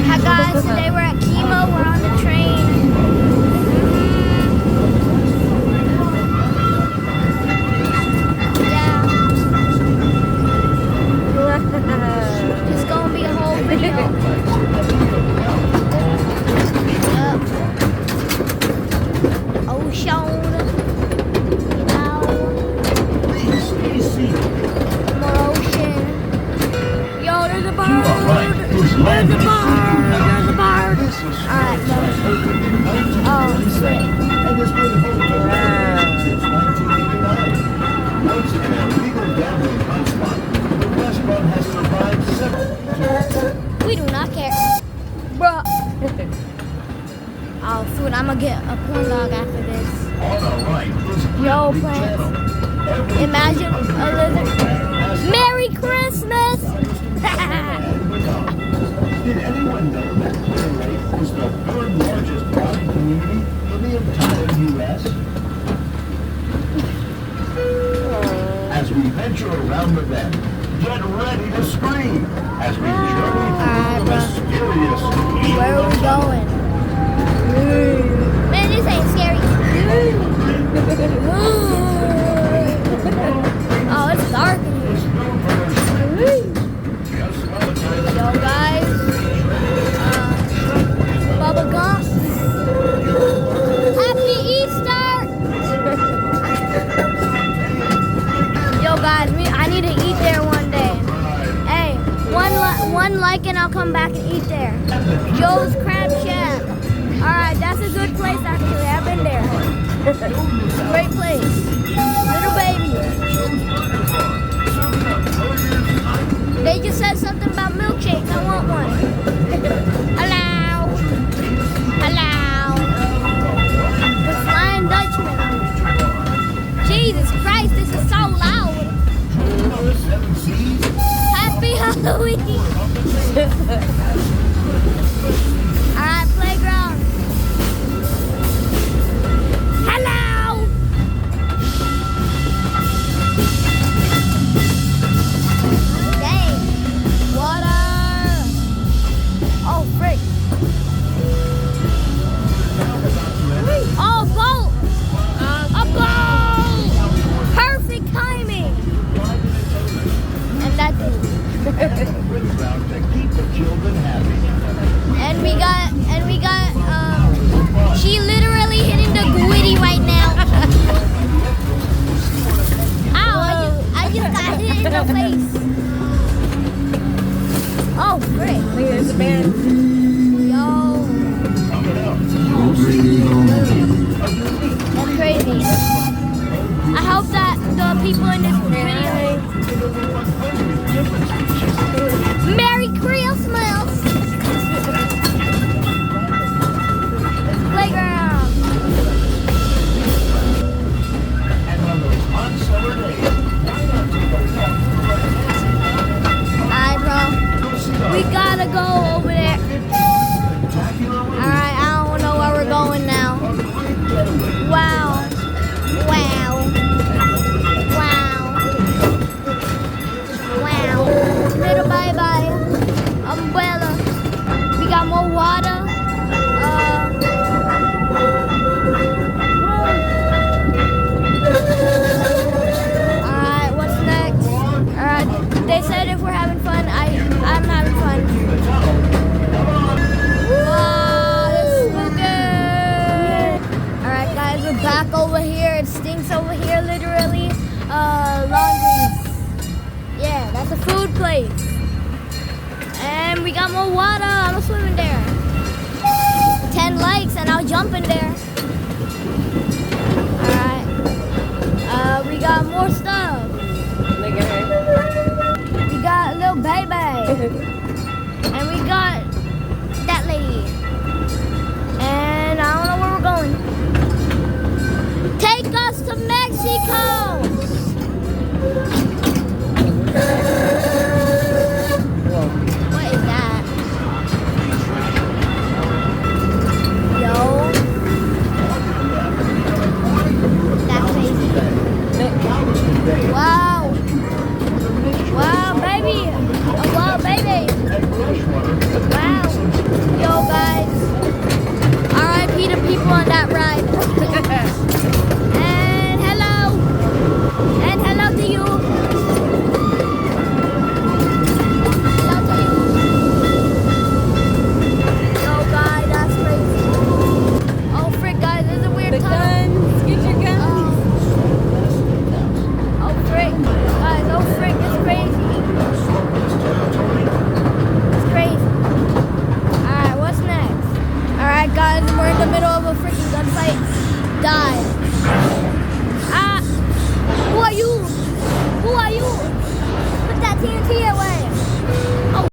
Hi guys, today we're at Kema, we're on the train. Yeah. It's gonna be a whole video. Yep. Ocean. You know. More ocean. Yo, there's a bird. There's a bird. There's a bird. Alright, go. Oh, sweet. We do not care. Bruh. Oh, food. I'm gonna get a corn dog after this. Yo, plants. Imagine a lizard. Merry Christmas! Did anyone know that Clear Lake is the third largest brownie community in the entire U.S.? As we venture around the bend, get ready to scream as we journey through the mysterious. Where are we going? Man, this ain't scary. Oh, it's dark in here. Yo, guys. Bubba Gump. Happy Easter! Yo, guys, I need to eat there one day. Hey, one like and I'll come back and eat there. Joe's Crab Shack. Alright, that's a good place actually. I've been there. Great place. Little baby. They just said something about milkshakes. I want one. Hello. Hello. The Flying Dutchman. Jesus Christ, this is so loud. Happy Halloween. Alright, playground. Hello. Dang. Water. Oh, frick. Oh, boat. A boat. Perfect timing. And that's it. And we got, she literally hitting the gwitty right now. Ow, I just got hit in the face. Oh, frick. There's a band. Yo. That's crazy. I hope that the people in this video. Merry Christmas! Playground. Alright, bro. We gotta go over there. Alright, I don't know where we're going now. Wow. Wow. Wow. Wow. Little bye-bye. Umbrella. We got more water. Alright, what's next? Alright, they said if we're having fun, I'm having fun. Wow, this is so good. Alright guys, we're back over here. It stinks over here literally. Laundries. Yeah, that's a food place. And we got more water. I'm gonna swim in there. 10 likes and I'll jump in there. Alright. We got more stuff. Look at her. We got little baby. And we got that lady. And I don't know where we're going. Take us to Mexico. What is that? Yo. That's crazy. Wow. Wow, baby. Oh, wow, baby. Wow. in the middle of a freaking gunfight. Die. Ah! Who are you? Who are you? Put that TNT away.